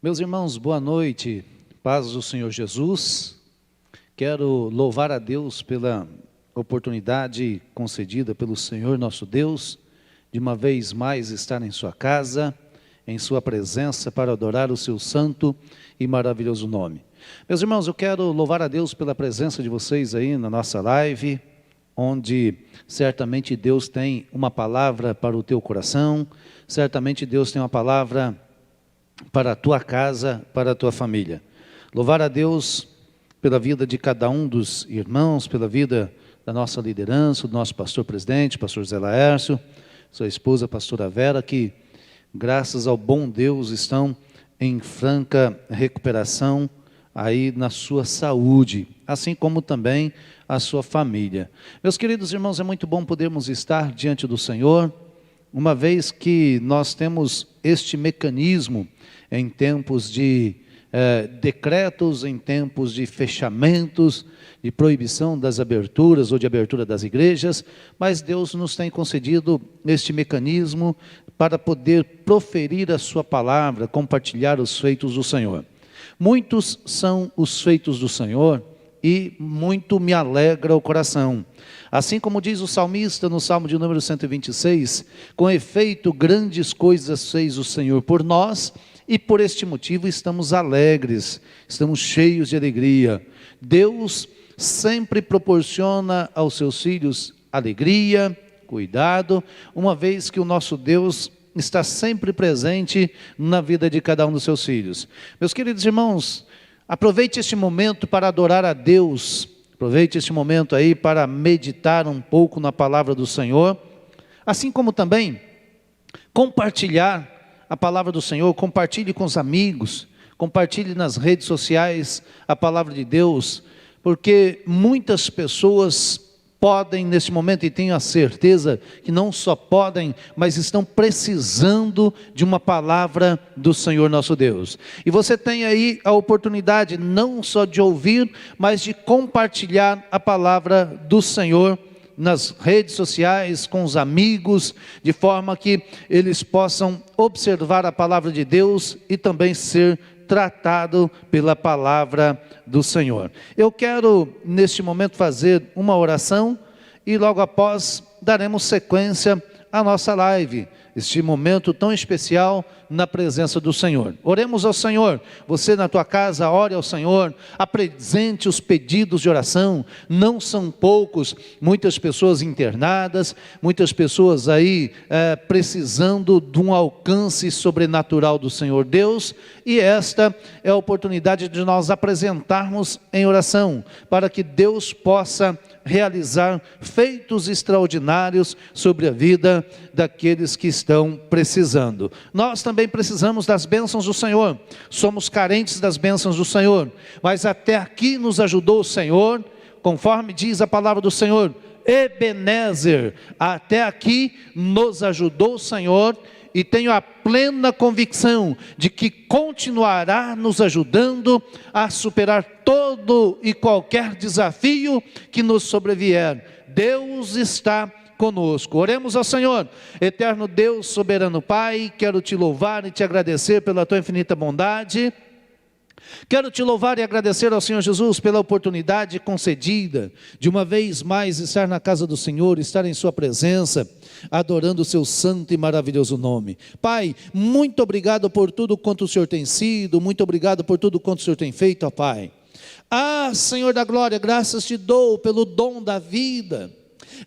Meus irmãos, boa noite, paz do Senhor Jesus. Quero louvar a Deus pela oportunidade concedida pelo Senhor nosso Deus, de uma vez mais estar em sua casa, em sua presença, para adorar o seu santo e maravilhoso nome. Meus irmãos, eu quero louvar a Deus pela presença de vocês aí na nossa live, onde certamente Deus tem uma palavra para o teu coração, certamente Deus tem uma palavra para a tua casa, para a tua família. Louvar a Deus pela vida de cada um dos irmãos, pela vida da nossa liderança, do nosso pastor presidente, pastor Zé Laércio, sua esposa, pastora Vera, que graças ao bom Deus estão em franca recuperação aí na sua saúde, assim como também a sua família. Meus queridos irmãos, é muito bom podermos estar diante do Senhor, uma vez que nós temos este mecanismo em tempos de decretos, em tempos de fechamentos, de proibição das aberturas ou de abertura das igrejas, mas Deus nos tem concedido este mecanismo para poder proferir a sua palavra, compartilhar os feitos do Senhor. Muitos são os feitos do Senhor e muito me alegra o coração. Assim como diz o salmista no Salmo de número 126, com efeito grandes coisas fez o Senhor por nós, e por este motivo estamos alegres, estamos cheios de alegria. Deus sempre proporciona aos seus filhos alegria, cuidado, uma vez que o nosso Deus está sempre presente na vida de cada um dos seus filhos. Meus queridos irmãos, aproveite este momento para adorar a Deus, aproveite este momento aí para meditar um pouco na palavra do Senhor, assim como também compartilhar a palavra do Senhor, compartilhe com os amigos, compartilhe nas redes sociais a palavra de Deus, porque muitas pessoas podem nesse momento, e tenho a certeza que não só podem, mas estão precisando de uma palavra do Senhor nosso Deus. E você tem aí a oportunidade não só de ouvir, mas de compartilhar a palavra do Senhor nas redes sociais, com os amigos, de forma que eles possam observar a palavra de Deus e também ser tratado pela palavra do Senhor. Eu quero neste momento fazer uma oração e logo após daremos sequência à nossa live, este momento tão especial na presença do Senhor. Oremos ao Senhor. Você na tua casa, ore ao Senhor, apresente os pedidos de oração, não são poucos, muitas pessoas internadas, muitas pessoas aí precisando de um alcance sobrenatural do Senhor Deus, e esta é a oportunidade de nós apresentarmos em oração, para que Deus possa realizar feitos extraordinários sobre a vida daqueles que estão precisando. Nós também precisamos das bênçãos do Senhor, somos carentes das bênçãos do Senhor, mas até aqui nos ajudou o Senhor, conforme diz a palavra do Senhor, Ebenezer, até aqui nos ajudou o Senhor, e tenho a plena convicção de que continuará nos ajudando a superar todo e qualquer desafio que nos sobrevier. Deus está conosco. Oremos ao Senhor. Eterno Deus, soberano Pai, quero te louvar e te agradecer pela tua infinita bondade. Quero te louvar e agradecer ao Senhor Jesus pela oportunidade concedida de uma vez mais estar na casa do Senhor, estar em sua presença, adorando o seu santo e maravilhoso nome. Pai, muito obrigado por tudo quanto o Senhor tem sido, muito obrigado por tudo quanto o Senhor tem feito, ó Pai. Ah, Senhor da glória, graças te dou pelo dom da vida.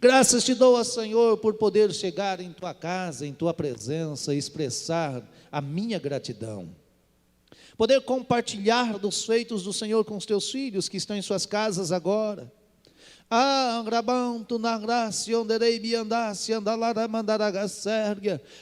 Graças te dou, ó Senhor, por poder chegar em tua casa, em tua presença e expressar a minha gratidão. Poder compartilhar dos feitos do Senhor com os teus filhos que estão em suas casas agora.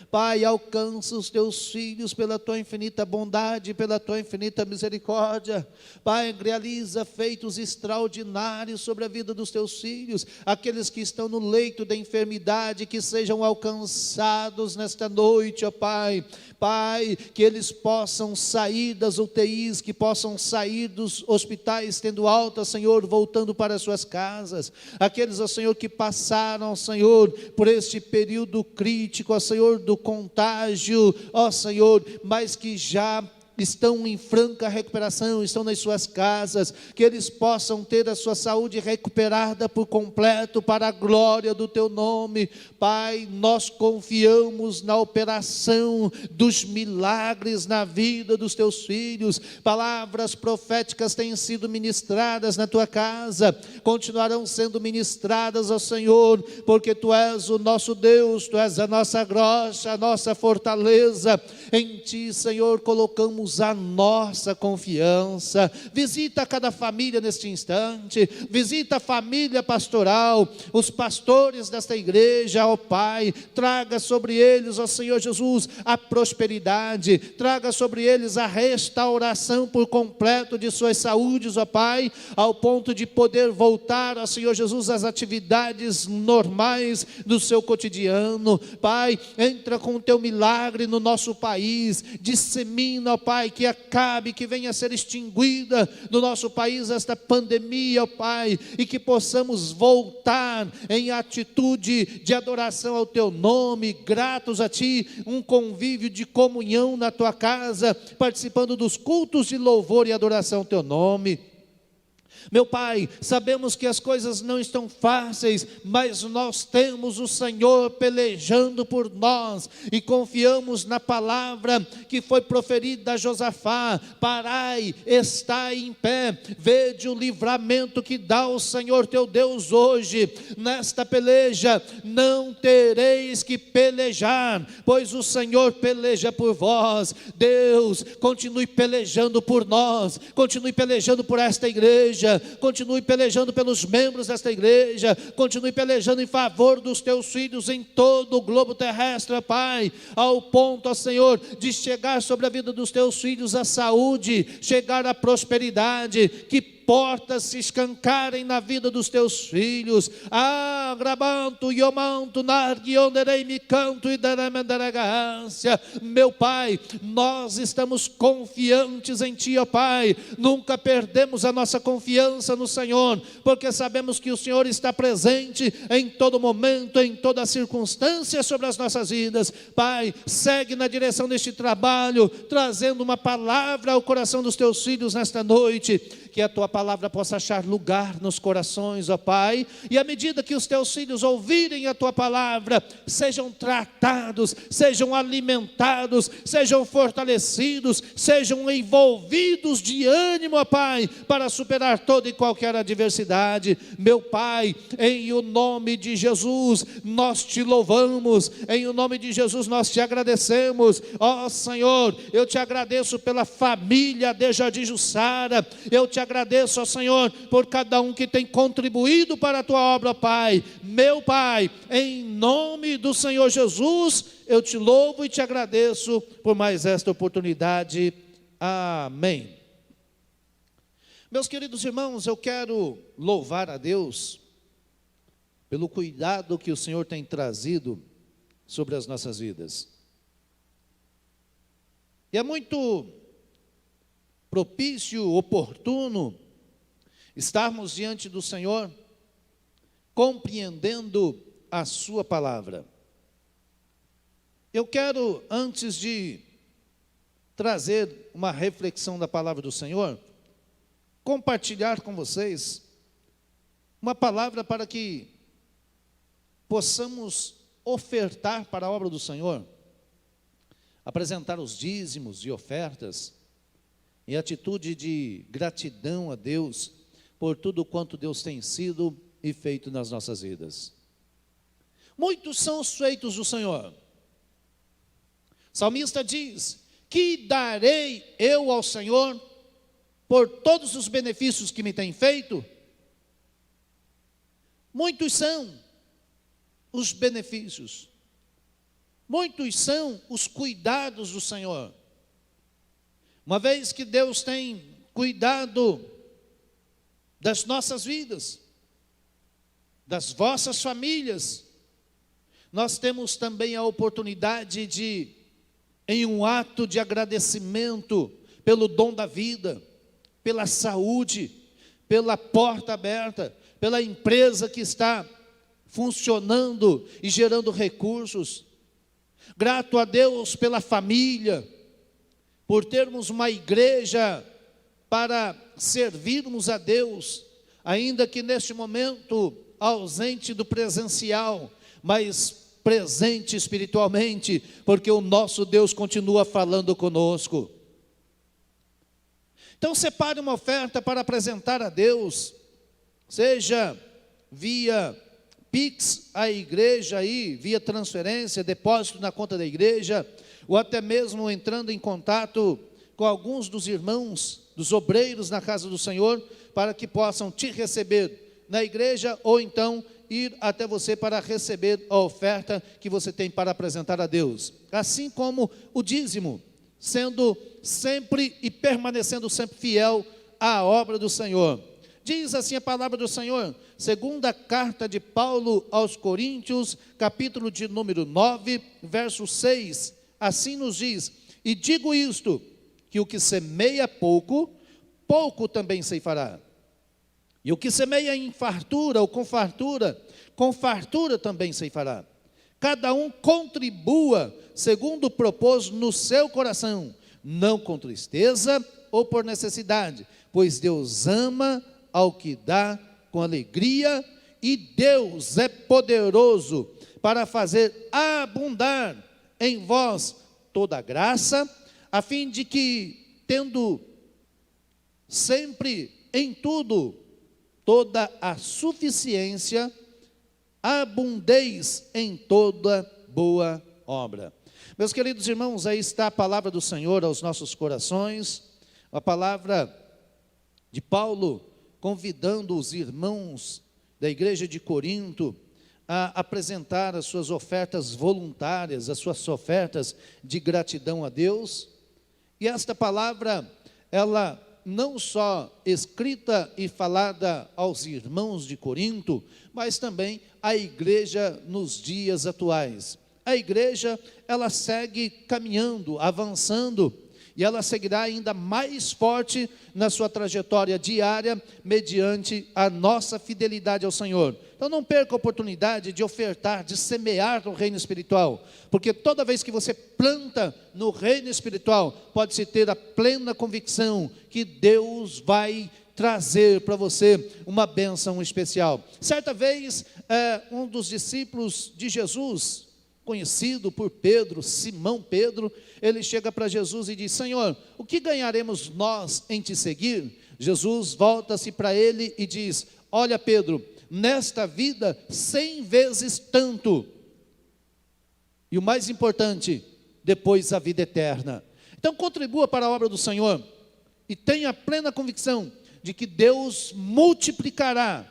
Pai, alcança os teus filhos pela tua infinita bondade, pela tua infinita misericórdia. Pai, realiza feitos extraordinários sobre a vida dos teus filhos, aqueles que estão no leito da enfermidade, que sejam alcançados nesta noite, ó Pai. Pai, que eles possam sair das UTIs, que possam sair dos hospitais tendo alta, Senhor, voltando para suas casas. Aqueles, ó Senhor, que passaram, Senhor, por este período crítico, ó Senhor, do contágio, ó Senhor, mas que já estão em franca recuperação, estão nas suas casas, que eles possam ter a sua saúde recuperada por completo, para a glória do teu nome. Pai, nós confiamos na operação dos milagres na vida dos teus filhos. Palavras proféticas têm sido ministradas na tua casa, continuarão sendo ministradas ao Senhor, porque tu és o nosso Deus, tu és a nossa rocha, a nossa fortaleza. Em ti, Senhor, colocamos a nossa confiança. Visita cada família neste instante, visita a família pastoral, os pastores desta igreja, ó Pai, traga sobre eles, ó Senhor Jesus, a prosperidade, traga sobre eles a restauração por completo de suas saúdes, ó Pai, ao ponto de poder voltar, ó Senhor Jesus, às atividades normais do seu cotidiano. Pai, entra com o teu milagre no nosso país, dissemina, ó Pai, que acabe, que venha a ser extinguida no nosso país esta pandemia, ó Pai, e que possamos voltar em atitude de adoração ao teu nome, gratos a ti, um convívio de comunhão na tua casa, participando dos cultos de louvor e adoração ao teu nome. Meu Pai, sabemos que as coisas não estão fáceis, mas nós temos o Senhor pelejando por nós, e confiamos na palavra que foi proferida a Josafá: parai, estai em pé, vede o livramento que dá o Senhor teu Deus hoje. Nesta peleja não tereis que pelejar, pois o Senhor peleja por vós. Deus, continue pelejando por nós, continue pelejando por esta igreja, continue pelejando pelos membros desta igreja, continue pelejando em favor dos teus filhos em todo o globo terrestre, Pai, ao ponto, ó Senhor, de chegar sobre a vida dos teus filhos a saúde, chegar a prosperidade, que portas se escancarem na vida dos teus filhos. Grabanto, iomanto, narguionderei, me canto e daremenderegância. Meu Pai, nós estamos confiantes em ti, ó Pai, nunca perdemos a nossa confiança no Senhor, porque sabemos que o Senhor está presente em todo momento, em toda circunstância sobre as nossas vidas. Pai, segue na direção deste trabalho, trazendo uma palavra ao coração dos teus filhos nesta noite, que a tua palavra possa achar lugar nos corações, ó Pai, e à medida que os teus filhos ouvirem a tua palavra, sejam tratados, sejam alimentados, sejam fortalecidos, sejam envolvidos de ânimo, ó Pai, para superar toda e qualquer adversidade. Meu Pai, em o nome de Jesus, nós te louvamos, em o nome de Jesus nós te agradecemos, ó Senhor. Eu te agradeço pela família de Jardim Jussara, eu te agradeço, ó Senhor, por cada um que tem contribuído para a tua obra, Pai. Meu Pai, em nome do Senhor Jesus, eu te louvo e te agradeço por mais esta oportunidade. Amém. Meus queridos irmãos, eu quero louvar a Deus pelo cuidado que o Senhor tem trazido sobre as nossas vidas. E é muito propício, oportuno, estarmos diante do Senhor, compreendendo a sua palavra. Eu quero, antes de trazer uma reflexão da palavra do Senhor, compartilhar com vocês uma palavra para que possamos ofertar para a obra do Senhor, apresentar os dízimos e ofertas, em atitude de gratidão a Deus, por tudo quanto Deus tem sido e feito nas nossas vidas. Muitos são os feitos do Senhor. O salmista diz: que darei eu ao Senhor por todos os benefícios que me tem feito? Muitos são os benefícios, muitos são os cuidados do Senhor. Uma vez que Deus tem cuidado das nossas vidas, das vossas famílias, nós temos também a oportunidade de, em um ato de agradecimento pelo dom da vida, pela saúde, pela porta aberta, pela empresa que está funcionando e gerando recursos, grato a Deus pela família, por termos uma igreja para servirmos a Deus, ainda que neste momento ausente do presencial, mas presente espiritualmente, porque o nosso Deus continua falando conosco. Então separe uma oferta para apresentar a Deus, seja via Pix à igreja aí, via transferência, depósito na conta da igreja, ou até mesmo entrando em contato com alguns dos irmãos, dos obreiros na casa do Senhor, para que possam te receber na igreja, ou então ir até você para receber a oferta que você tem para apresentar a Deus. Assim como o dízimo, sendo sempre e permanecendo sempre fiel à obra do Senhor. Diz assim a palavra do Senhor, segunda carta de Paulo aos Coríntios, capítulo de número 9, verso 6, assim nos diz: e digo isto, que o que semeia pouco, pouco também ceifará. E o que semeia em fartura ou com fartura também ceifará. Cada um contribua segundo propôs no seu coração, não com tristeza ou por necessidade, pois Deus ama ao que dá com alegria, e Deus é poderoso para fazer abundar em vós toda a graça, a fim de que, tendo sempre em tudo toda a suficiência, abundeis em toda boa obra. Meus queridos irmãos, aí está a palavra do Senhor aos nossos corações, a palavra de Paulo convidando os irmãos da igreja de Corinto a apresentar as suas ofertas voluntárias, as suas ofertas de gratidão a Deus. E esta palavra, ela não só escrita e falada aos irmãos de Corinto, mas também à igreja nos dias atuais. A igreja, ela segue caminhando, avançando, e ela seguirá ainda mais forte na sua trajetória diária, mediante a nossa fidelidade ao Senhor. Então não perca a oportunidade de ofertar, de semear no reino espiritual, porque toda vez que você planta no reino espiritual, pode-se ter a plena convicção que Deus vai trazer para você uma bênção especial. Certa vez, um dos discípulos de Jesus, conhecido por Pedro, Simão Pedro, ele chega para Jesus e diz: Senhor, o que ganharemos nós em te seguir? Jesus volta-se para ele e diz: olha Pedro, nesta vida 100 vezes tanto, e o mais importante, depois a vida eterna. Então contribua para a obra do Senhor, e tenha plena convicção de que Deus multiplicará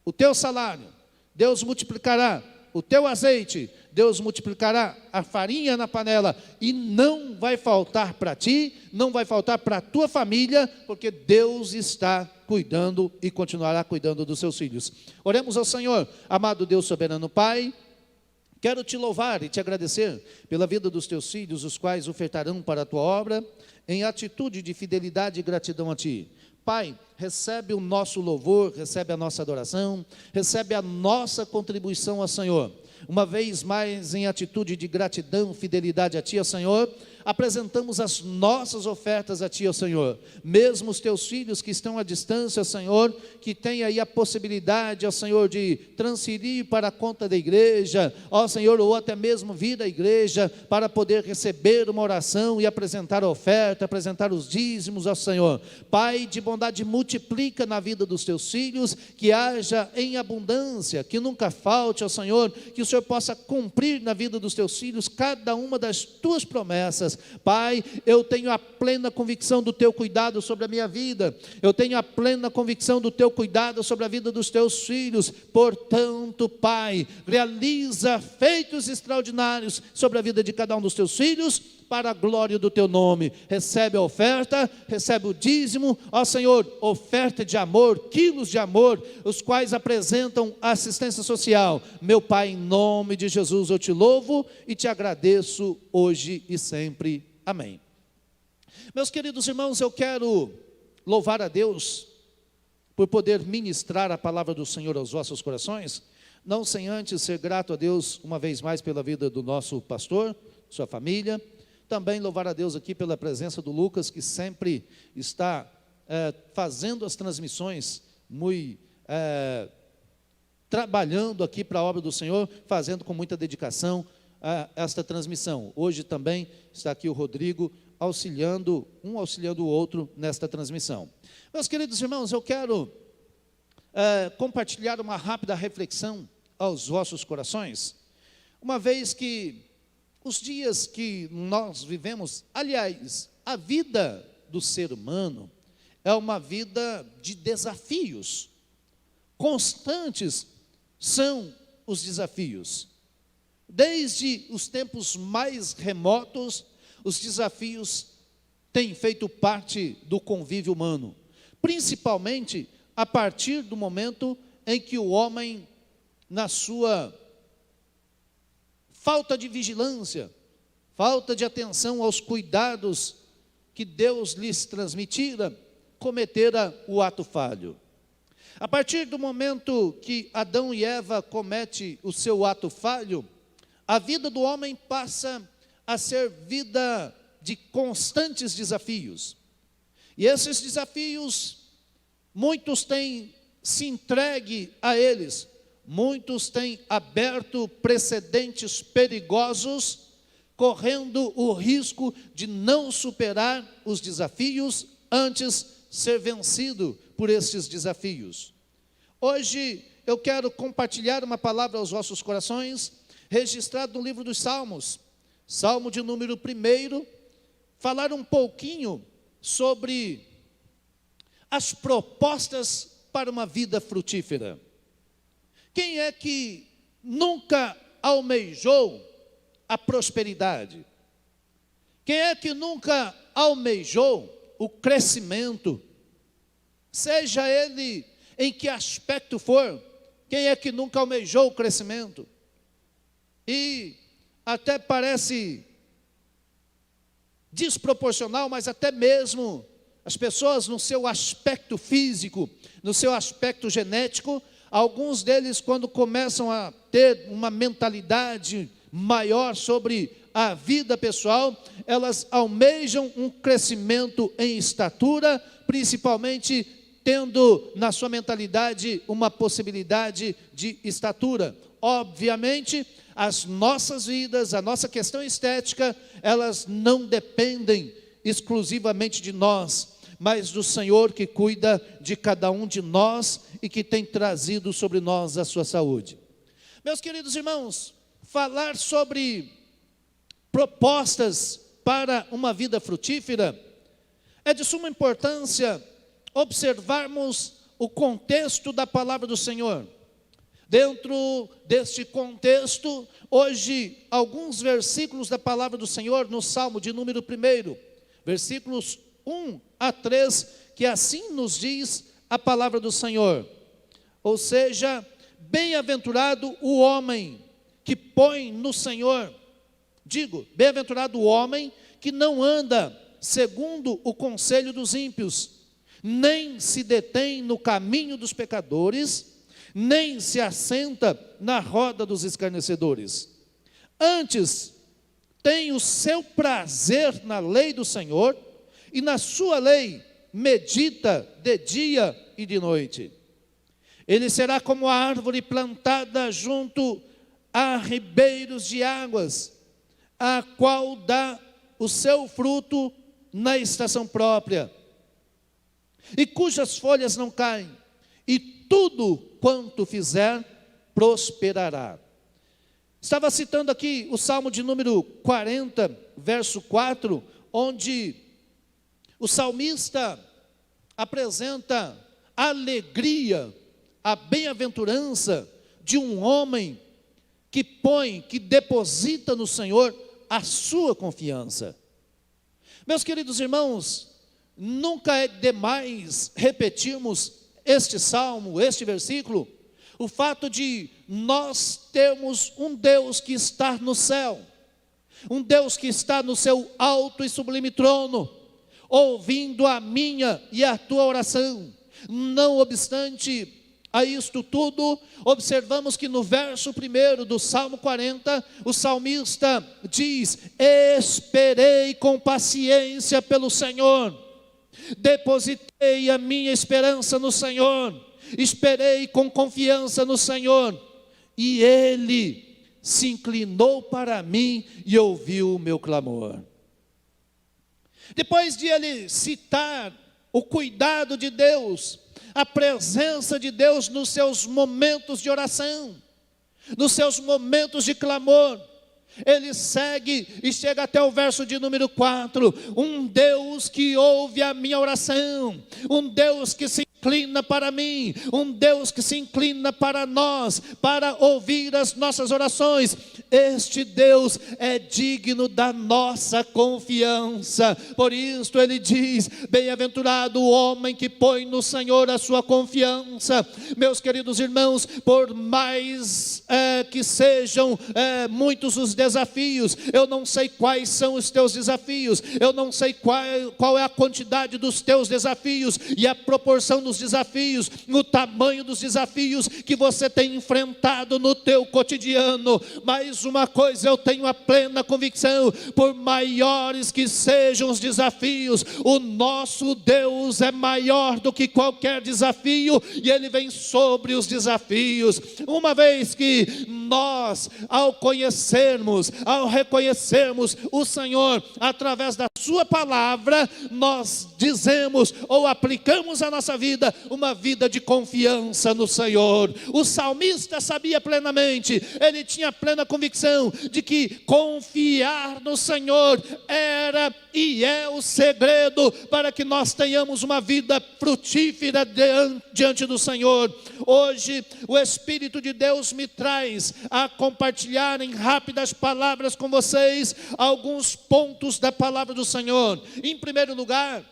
o teu salário, Deus multiplicará o teu azeite, Deus multiplicará a farinha na panela, e não vai faltar para ti, não vai faltar para a tua família, porque Deus está cuidando e continuará cuidando dos seus filhos. Oremos ao Senhor. Amado Deus soberano Pai, quero te louvar e te agradecer pela vida dos teus filhos, os quais ofertarão para a tua obra, em atitude de fidelidade e gratidão a ti. Pai, recebe o nosso louvor, recebe a nossa adoração, recebe a nossa contribuição ao Senhor. Uma vez mais, em atitude de gratidão, fidelidade a Ti, ó Senhor, apresentamos as nossas ofertas a Ti, ó Senhor. Mesmo os Teus filhos que estão à distância, ó Senhor, que têm aí a possibilidade, ó Senhor, de transferir para a conta da igreja, ó Senhor, ou até mesmo vir à igreja para poder receber uma oração e apresentar a oferta, apresentar os dízimos, ó Senhor. Pai de bondade, multiplica na vida dos Teus filhos, que haja em abundância, que nunca falte, ó Senhor, que o Senhor possa cumprir na vida dos Teus filhos cada uma das Tuas promessas. Pai, eu tenho a plena convicção do Teu cuidado sobre a minha vida, eu tenho a plena convicção do Teu cuidado sobre a vida dos Teus filhos. Portanto, Pai, realiza feitos extraordinários sobre a vida de cada um dos Teus filhos, para a glória do Teu nome. Recebe a oferta, recebe o dízimo, ó Senhor, oferta de amor, quilos de amor, os quais apresentam assistência social. Meu Pai, em nome de Jesus, eu te louvo e te agradeço hoje e sempre. Amém. Meus queridos irmãos, eu quero louvar a Deus por poder ministrar a palavra do Senhor aos vossos corações, não sem antes ser grato a Deus uma vez mais pela vida do nosso pastor, sua família, Também louvar a Deus aqui pela presença do Lucas, que sempre está fazendo as transmissões, trabalhando aqui para a obra do Senhor, fazendo com muita dedicação esta transmissão. Hoje também está aqui o Rodrigo, auxiliando o outro nesta transmissão. Meus queridos irmãos, eu quero compartilhar uma rápida reflexão aos vossos corações, uma vez que os dias que nós vivemos, aliás, a vida do ser humano é uma vida de desafios. Constantes são os desafios. Desde os tempos mais remotos, os desafios têm feito parte do convívio humano, principalmente a partir do momento em que o homem, na sua falta de vigilância, falta de atenção aos cuidados que Deus lhes transmitira, cometera o ato falho. A partir do momento que Adão e Eva cometem o seu ato falho, a vida do homem passa a ser vida de constantes desafios. E esses desafios, muitos têm se entregue a eles, muitos têm aberto precedentes perigosos, correndo o risco de não superar os desafios, antes ser vencido por esses desafios. Hoje eu quero compartilhar uma palavra aos vossos corações, registrado no livro dos Salmos, Salmo de número 1, falar um pouquinho sobre as propostas para uma vida frutífera. Quem é que nunca almejou a prosperidade? Quem é que nunca almejou o crescimento? Seja ele em que aspecto for, quem é que nunca almejou o crescimento? E até parece desproporcional, mas até mesmo as pessoas no seu aspecto físico, no seu aspecto genético, alguns deles, quando começam a ter uma mentalidade maior sobre a vida pessoal, elas almejam um crescimento em estatura, principalmente tendo na sua mentalidade uma possibilidade de estatura. Obviamente, as nossas vidas, a nossa questão estética, elas não dependem exclusivamente de nós, mas do Senhor que cuida de cada um de nós e que tem trazido sobre nós a sua saúde. Meus queridos irmãos, falar sobre propostas para uma vida frutífera é de suma importância observarmos o contexto da palavra do Senhor. Dentro deste contexto, hoje, alguns versículos da palavra do Senhor no Salmo de número 1, versículos 1 a 3, que assim nos diz a palavra do Senhor. Ou seja, bem-aventurado o homem que põe no Senhor, bem-aventurado o homem que não anda segundo o conselho dos ímpios, nem se detém no caminho dos pecadores, nem se assenta na roda dos escarnecedores. Antes, tem o seu prazer na lei do Senhor, e na sua lei medita de dia e de noite. Ele será como a árvore plantada junto a ribeiros de águas, a qual dá o seu fruto na estação própria, e cujas folhas não caem, e tudo quanto fizer prosperará. Estava citando aqui o Salmo de número 40, verso 4, onde o salmista apresenta a alegria, a bem-aventurança de um homem que deposita no Senhor a sua confiança. Meus queridos irmãos, nunca é demais repetirmos este salmo, este versículo, o fato de nós termos um Deus que está no céu, um Deus que está no seu alto e sublime trono, ouvindo a minha e a tua oração. Não obstante a isto tudo, observamos que no verso 1 do Salmo 40, o salmista diz: esperei com paciência pelo Senhor, depositei a minha esperança no Senhor, esperei com confiança no Senhor, e Ele se inclinou para mim e ouviu o meu clamor. Depois de ele citar o cuidado de Deus, a presença de Deus nos seus momentos de oração, nos seus momentos de clamor, ele segue e chega até o verso de número 4, um Deus que ouve a minha oração, um Deus que se inclina para mim, um Deus que se inclina para nós, para ouvir as nossas orações. Este Deus é digno da nossa confiança. Por isso ele diz: bem-aventurado o homem que põe no Senhor a sua confiança. Meus queridos irmãos, por mais que sejam muitos os desafios, eu não sei quais são os teus desafios, eu não sei qual é a quantidade dos teus desafios e a proporção dos desafios, o tamanho dos desafios que você tem enfrentado no teu cotidiano, mas uma coisa eu tenho a plena convicção: por maiores que sejam os desafios, o nosso Deus é maior do que qualquer desafio, e Ele vem sobre os desafios. Uma vez que nós, ao reconhecermos o Senhor através da sua palavra, nós dizemos ou aplicamos a nossa vida uma vida de confiança no Senhor. O salmista sabia plenamente, ele tinha plena convicção de que confiar no Senhor era e é o segredo para que nós tenhamos uma vida frutífera diante do Senhor. Hoje o Espírito de Deus me traz a compartilhar em rápidas palavras com vocês alguns pontos da palavra do Senhor. Em primeiro lugar,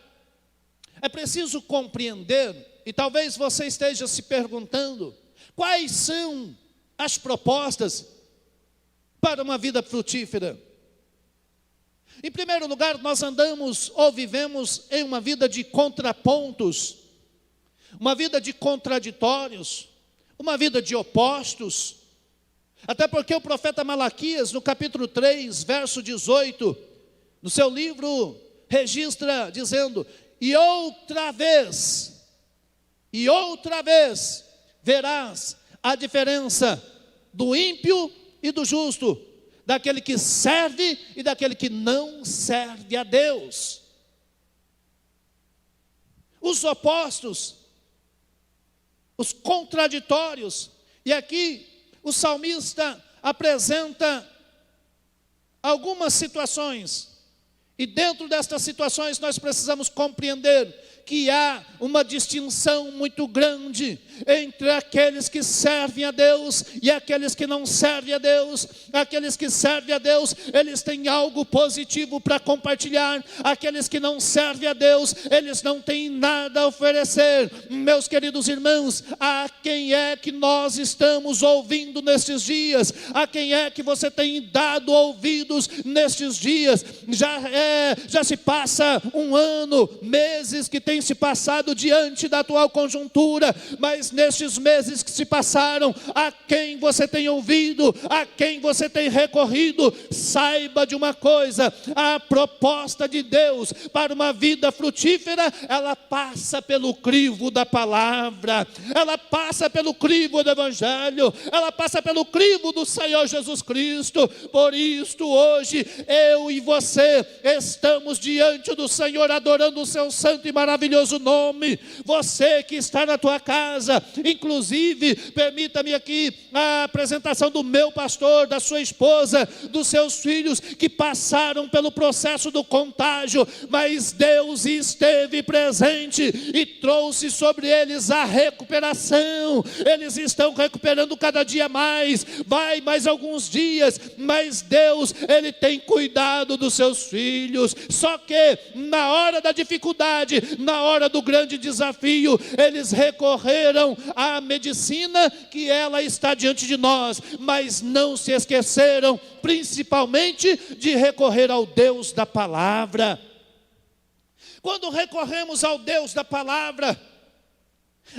é preciso compreender, e talvez você esteja se perguntando, quais são as propostas para uma vida frutífera. Em primeiro lugar, nós andamos ou vivemos em uma vida de contrapontos, uma vida de contraditórios, uma vida de opostos. Até porque o profeta Malaquias, no capítulo 3, verso 18, no seu livro, registra dizendo: e outra vez verás a diferença do ímpio e do justo, daquele que serve e daquele que não serve a Deus. Os opostos, os contraditórios. E aqui o salmista apresenta algumas situações, e dentro destas situações nós precisamos compreender que há uma distinção muito grande entre aqueles que servem a Deus e aqueles que não servem a Deus. Aqueles que servem a Deus, eles têm algo positivo para compartilhar. Aqueles que não servem a Deus, eles não têm nada a oferecer. Meus queridos irmãos, a quem é que nós estamos ouvindo nestes dias? A quem é que você tem dado ouvidos nestes dias? Já se passa um ano, meses que tem se passado diante da atual conjuntura, mas nestes meses que se passaram, a quem você tem ouvido, a quem você tem recorrido? Saiba de uma coisa: a proposta de Deus para uma vida frutífera, ela passa pelo crivo da palavra, ela passa pelo crivo do Evangelho, ela passa pelo crivo do Senhor Jesus Cristo. Por isto hoje, eu e você estamos diante do Senhor, adorando o seu santo e maravilhoso nome. Você que está na tua casa, inclusive, permita-me aqui a apresentação do meu pastor, da sua esposa, dos seus filhos, que passaram pelo processo do contágio, mas Deus esteve presente e trouxe sobre eles a recuperação. Eles estão recuperando cada dia mais, vai mais alguns dias, mas Deus, Ele tem cuidado dos seus filhos. Só que na hora da dificuldade, na hora do grande desafio, eles recorreram à medicina, que ela está diante de nós, mas não se esqueceram principalmente de recorrer ao Deus da palavra. Quando recorremos ao Deus da palavra,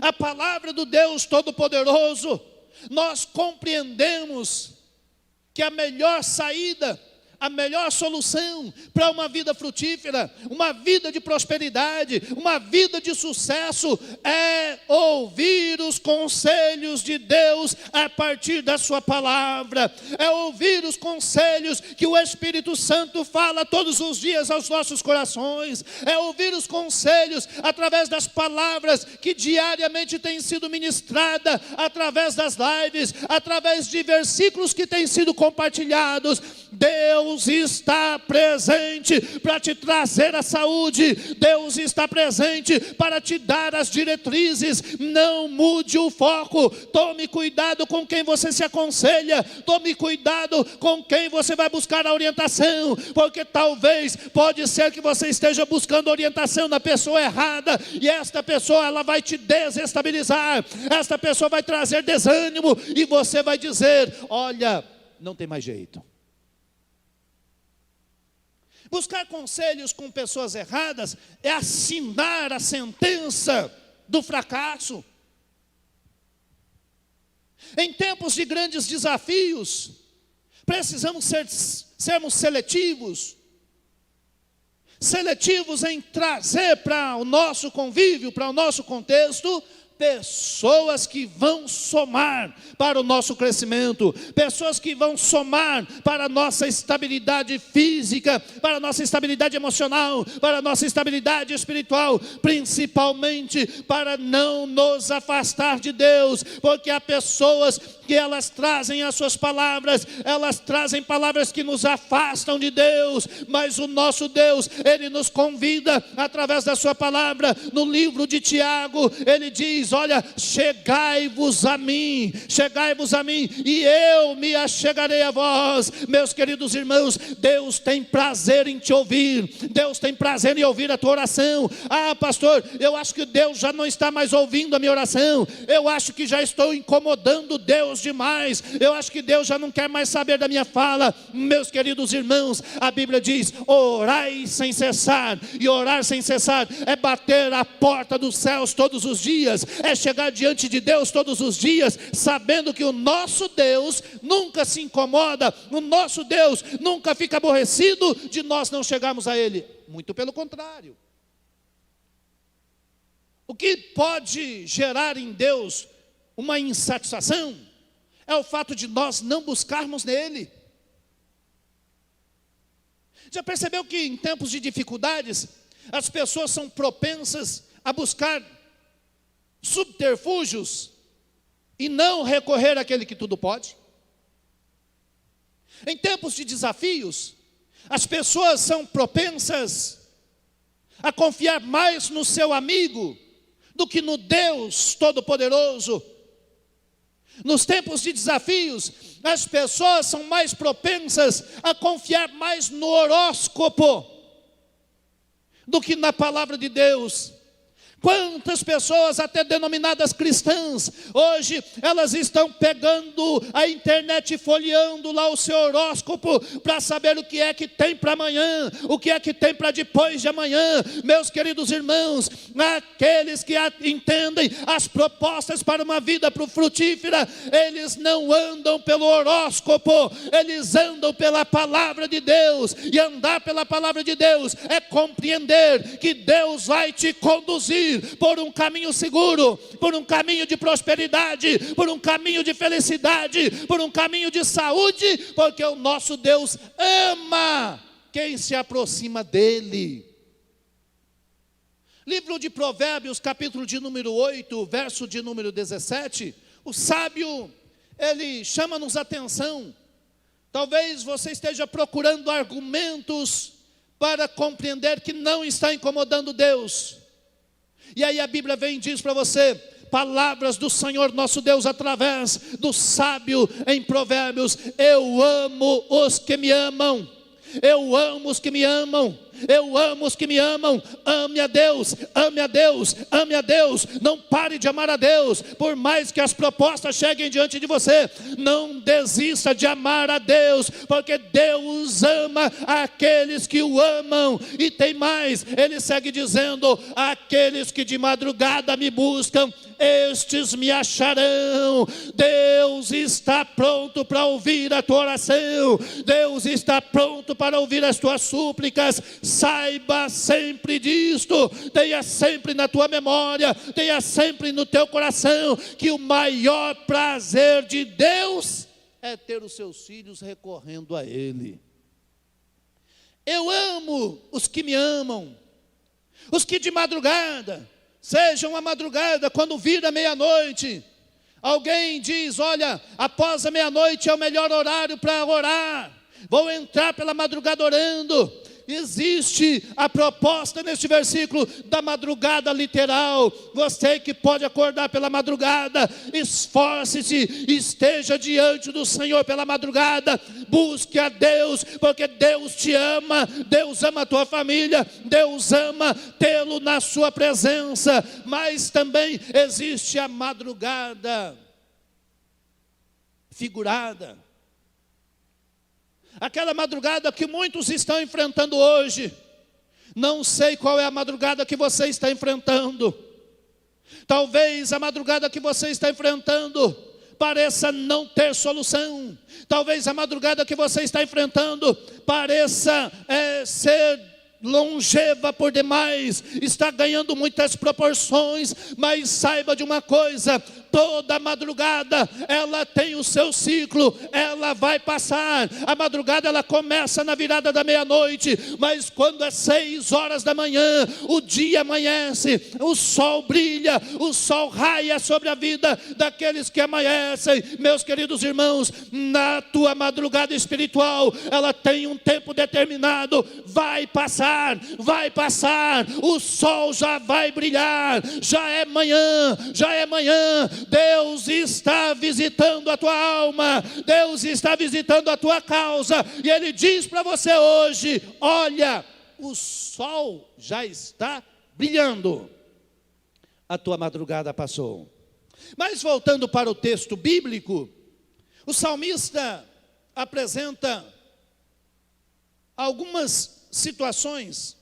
a palavra do Deus Todo-Poderoso, nós compreendemos que a melhor saída, a melhor solução para uma vida frutífera, uma vida de prosperidade, uma vida de sucesso, é ouvir os conselhos de Deus a partir da sua palavra, é ouvir os conselhos que o Espírito Santo fala todos os dias aos nossos corações, é ouvir os conselhos através das palavras que diariamente têm sido ministradas, através das lives, através de versículos que têm sido compartilhados. Deus está presente para te trazer a saúde, Deus está presente para te dar as diretrizes. Não mude o foco, tome cuidado com quem você se aconselha, tome cuidado com quem você vai buscar a orientação, porque talvez, pode ser que você esteja buscando orientação na pessoa errada, e esta pessoa ela vai te desestabilizar, esta pessoa vai trazer desânimo, e você vai dizer: olha, não tem mais jeito. Buscar conselhos com pessoas erradas é assinar a sentença do fracasso. Em tempos de grandes desafios, precisamos sermos seletivos. Seletivos em trazer para o nosso convívio, para o nosso contexto, pessoas que vão somar para o nosso crescimento, pessoas que vão somar para a nossa estabilidade física, para a nossa estabilidade emocional, para a nossa estabilidade espiritual, principalmente para não nos afastar de Deus, porque há pessoas que elas trazem as suas palavras, elas trazem palavras que nos afastam de Deus, mas o nosso Deus, Ele nos convida através da sua palavra. No livro de Tiago, Ele diz: olha, chegai-vos a mim, e eu me achegarei a vós. Meus queridos irmãos, Deus tem prazer em te ouvir, Deus tem prazer em ouvir a tua oração. Ah, pastor, eu acho que Deus já não está mais ouvindo a minha oração, eu acho que já estou incomodando Deus demais, eu acho que Deus já não quer mais saber da minha fala. Meus queridos irmãos, a Bíblia diz: orai sem cessar, e orar sem cessar é bater a porta dos céus todos os dias, é chegar diante de Deus todos os dias, sabendo que o nosso Deus nunca se incomoda, o nosso Deus nunca fica aborrecido de nós não chegarmos a Ele, muito pelo contrário. O que pode gerar em Deus uma insatisfação é o fato de nós não buscarmos nele. Já percebeu que em tempos de dificuldades, as pessoas são propensas a buscar subterfúgios e não recorrer àquele que tudo pode? Em tempos de desafios, as pessoas são propensas a confiar mais no seu amigo do que no Deus Todo-Poderoso. Nos tempos de desafios, as pessoas são mais propensas a confiar mais no horóscopo do que na palavra de Deus. Quantas pessoas, até denominadas cristãs, hoje elas estão pegando a internet e folheando lá o seu horóscopo para saber o que é que tem para amanhã, o que é que tem para depois de amanhã. Meus queridos irmãos, aqueles que entendem as propostas para uma vida frutífera, eles não andam pelo horóscopo, eles andam pela palavra de Deus. E andar pela palavra de Deus é compreender que Deus vai te conduzir por um caminho seguro, por um caminho de prosperidade, por um caminho de felicidade, por um caminho de saúde, porque o nosso Deus ama quem se aproxima dele. Livro de Provérbios, capítulo de número 8, verso de número 17, o sábio, ele chama-nos atenção. Talvez você esteja procurando argumentos para compreender que não está incomodando Deus. E aí a Bíblia vem e diz para você, palavras do Senhor nosso Deus através do sábio em Provérbios: eu amo os que me amam, eu amo os que me amam, eu amo os que me amam. Ame a Deus, ame a Deus, ame a Deus. Não pare de amar a Deus, por mais que as propostas cheguem diante de você. Não desista de amar a Deus, porque Deus ama aqueles que o amam. E tem mais, ele segue dizendo: aqueles que de madrugada me buscam, estes me acharão. Deus está pronto para ouvir a tua oração. Deus está pronto para ouvir as tuas súplicas. Saiba sempre disto. Tenha sempre na tua memória, tenha sempre no teu coração, que o maior prazer de Deus é ter os seus filhos recorrendo a Ele. Eu amo os que me amam, os que de madrugada, sejam a madrugada, quando vira meia-noite, alguém diz: olha, após a meia-noite é o melhor horário para orar, vou entrar pela madrugada orando. Existe a proposta neste versículo da madrugada literal. Você que pode acordar pela madrugada, esforce-se, esteja diante do Senhor pela madrugada, busque a Deus, porque Deus te ama, Deus ama a tua família, Deus ama tê-lo na sua presença. Mas também existe a madrugada figurada, aquela madrugada que muitos estão enfrentando hoje. Não sei qual é a madrugada que você está enfrentando. Talvez a madrugada que você está enfrentando pareça não ter solução. Talvez a madrugada que você está enfrentando pareça ser longeva por demais, está ganhando muitas proporções. Mas saiba de uma coisa: toda madrugada ela tem o seu ciclo, ela vai passar. A madrugada ela começa na virada da meia-noite, mas quando é 6 horas da manhã, o dia amanhece, o sol brilha, o sol raia sobre a vida daqueles que amanhecem. Meus queridos irmãos, na tua madrugada espiritual, ela tem um tempo determinado, vai passar, o sol já vai brilhar, já é manhã. Deus está visitando a tua alma, Deus está visitando a tua causa, e Ele diz para você hoje: olha, o sol já está brilhando, a tua madrugada passou. Mas voltando para o texto bíblico, o salmista apresenta algumas situações,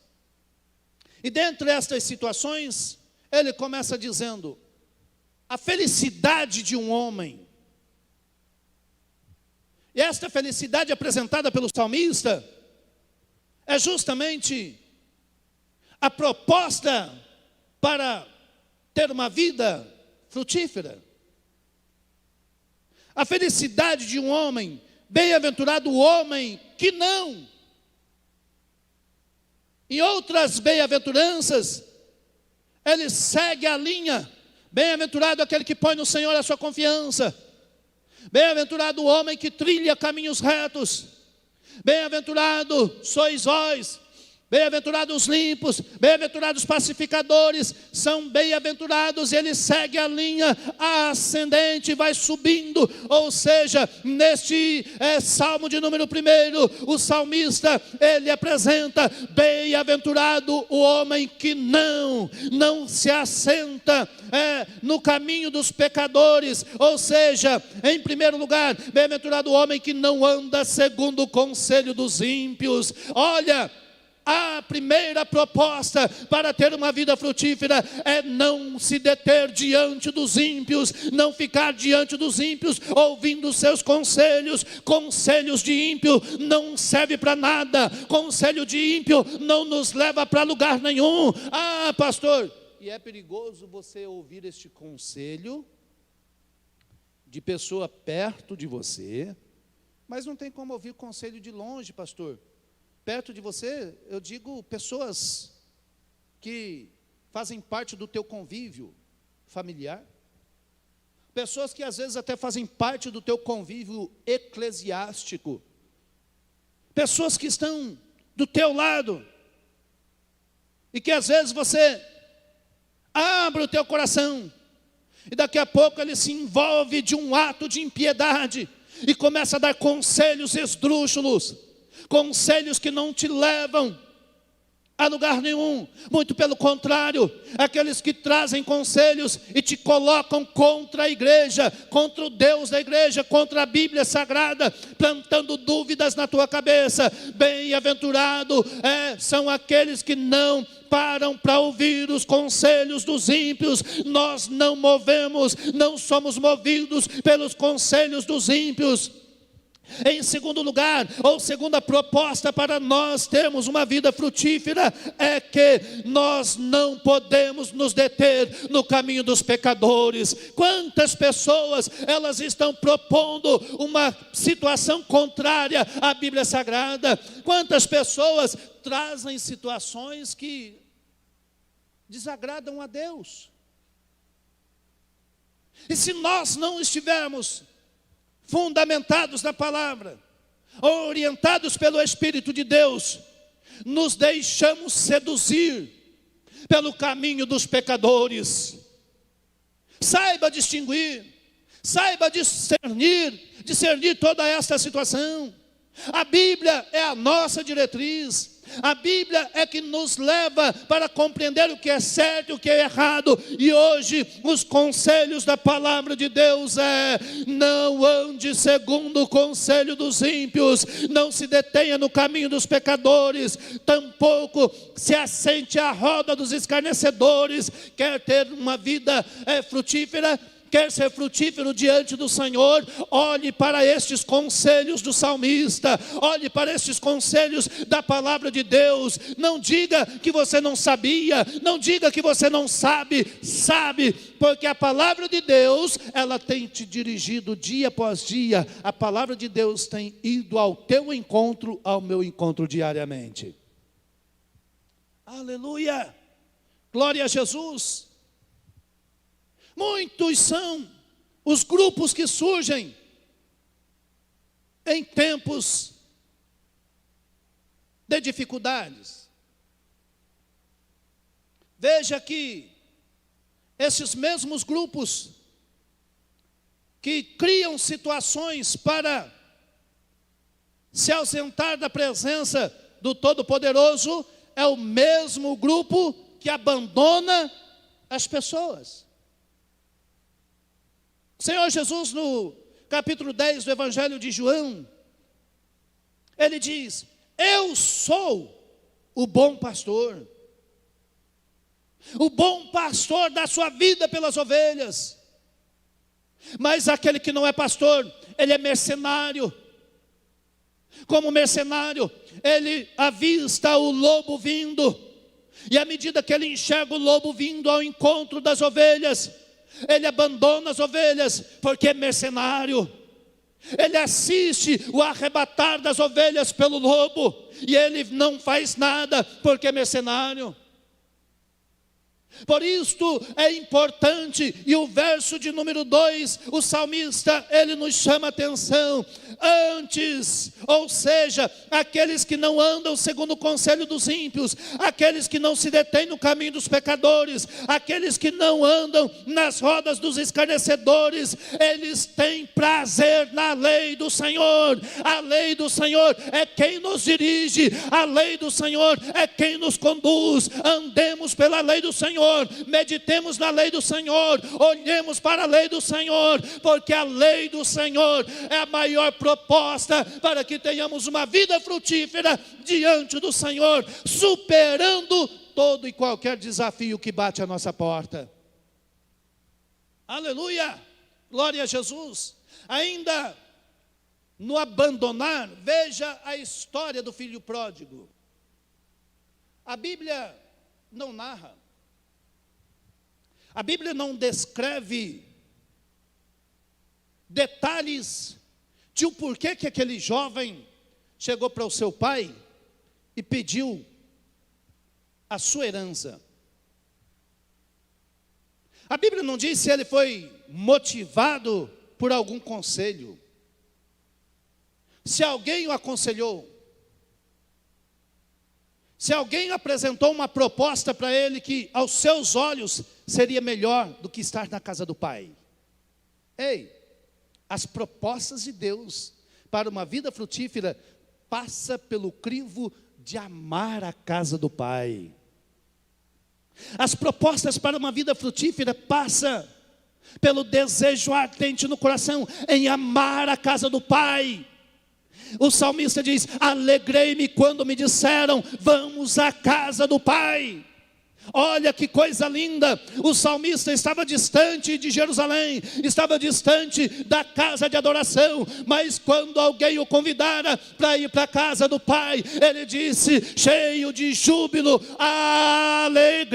e dentre estas situações, ele começa dizendo: a felicidade de um homem. E esta felicidade apresentada pelo salmista é justamente a proposta para ter uma vida frutífera. A felicidade de um homem, bem-aventurado o homem que não. Em outras bem-aventuranças, ele segue a linha: bem-aventurado aquele que põe no Senhor a sua confiança. Bem-aventurado o homem que trilha caminhos retos. Bem-aventurado sois vós. Bem-aventurados os limpos, bem-aventurados os pacificadores, são bem-aventurados. Ele segue a linha ascendente, vai subindo. Ou seja, neste salmo de número 1, o salmista, ele apresenta: bem-aventurado o homem que não se assenta no caminho dos pecadores. Ou seja, em primeiro lugar, bem-aventurado o homem que não anda segundo o conselho dos ímpios. Olha, a primeira proposta para ter uma vida frutífera é não se deter diante dos ímpios, não ficar diante dos ímpios ouvindo seus conselhos. Conselhos de ímpio não serve para nada, conselho de ímpio não nos leva para lugar nenhum. Ah, pastor, e é perigoso você ouvir este conselho de pessoa perto de você, mas não tem como ouvir conselho de longe, pastor. Perto de você, eu digo pessoas que fazem parte do teu convívio familiar, pessoas que às vezes até fazem parte do teu convívio eclesiástico, pessoas que estão do teu lado, e que às vezes você abre o teu coração, e daqui a pouco ele se envolve de um ato de impiedade, e começa a dar conselhos esdrúxulos, conselhos que não te levam a lugar nenhum. Muito pelo contrário, aqueles que trazem conselhos e te colocam contra a igreja, contra o Deus da igreja, contra a Bíblia Sagrada, plantando dúvidas na tua cabeça. Bem-aventurado são aqueles que não param para ouvir os conselhos dos ímpios. Nós não somos movidos pelos conselhos dos ímpios. Em segundo lugar, ou segunda proposta para nós termos uma vida frutífera, é que nós não podemos nos deter no caminho dos pecadores. Quantas pessoas elas estão propondo uma situação contrária à Bíblia Sagrada? Quantas pessoas trazem situações que desagradam a Deus? E se nós não estivermos fundamentados na palavra, orientados pelo Espírito de Deus, nos deixamos seduzir pelo caminho dos pecadores. Saiba distinguir, saiba discernir toda esta situação. A Bíblia é a nossa diretriz. A Bíblia é que nos leva para compreender o que é certo e o que é errado. E hoje os conselhos da palavra de Deus não ande segundo o conselho dos ímpios, não se detenha no caminho dos pecadores, tampouco se assente à roda dos escarnecedores. Quer ter uma vida frutífera? Quer ser frutífero diante do Senhor? Olhe para estes conselhos do salmista, olhe para estes conselhos da palavra de Deus. Não diga que você não sabia, não diga que você não sabe, porque a palavra de Deus, ela tem te dirigido dia após dia. A palavra de Deus tem ido ao teu encontro, ao meu encontro diariamente. Aleluia, glória a Jesus. Muitos são os grupos que surgem em tempos de dificuldades. Veja que esses mesmos grupos que criam situações para se ausentar da presença do Todo-Poderoso é o mesmo grupo que abandona as pessoas. O Senhor Jesus, no capítulo 10 do Evangelho de João, ele diz: eu sou o bom pastor. O bom pastor dá sua vida pelas ovelhas. Mas aquele que não é pastor, ele é mercenário. Como mercenário, ele avista o lobo vindo, e à medida que ele enxerga o lobo vindo ao encontro das ovelhas, ele abandona as ovelhas, porque é mercenário. Ele assiste o arrebatar das ovelhas pelo lobo, e ele não faz nada, porque é mercenário. Por isto é importante, e o verso de número 2, o salmista, ele nos chama a atenção. Antes, ou seja, aqueles que não andam segundo o conselho dos ímpios, aqueles que não se detêm no caminho dos pecadores, aqueles que não andam nas rodas dos escarnecedores, eles têm prazer na lei do Senhor. A lei do Senhor é quem nos dirige, a lei do Senhor é quem nos conduz. Andemos pela lei do Senhor, meditemos na lei do Senhor, olhemos para a lei do Senhor, porque a lei do Senhor é a maior proposta para que tenhamos uma vida frutífera diante do Senhor, superando todo e qualquer desafio que bate à nossa porta. Aleluia, glória a Jesus. Ainda no abandonar, veja a história do filho pródigo. A Bíblia não narra, a Bíblia não descreve detalhes de o porquê que aquele jovem chegou para o seu pai e pediu a sua herança. A Bíblia não diz se ele foi motivado por algum conselho, se alguém o aconselhou, se alguém apresentou uma proposta para ele que aos seus olhos seria melhor do que estar na casa do pai. Ei, as propostas de Deus para uma vida frutífera passa pelo crivo de amar a casa do Pai. As propostas para uma vida frutífera passam pelo desejo ardente no coração em amar a casa do Pai. O salmista diz: alegrei-me quando me disseram, vamos à casa do Pai. Olha que coisa linda, o salmista estava distante de Jerusalém, estava distante da casa de adoração, mas quando alguém o convidara para ir para a casa do Pai, ele disse, cheio de júbilo, alegrei-me,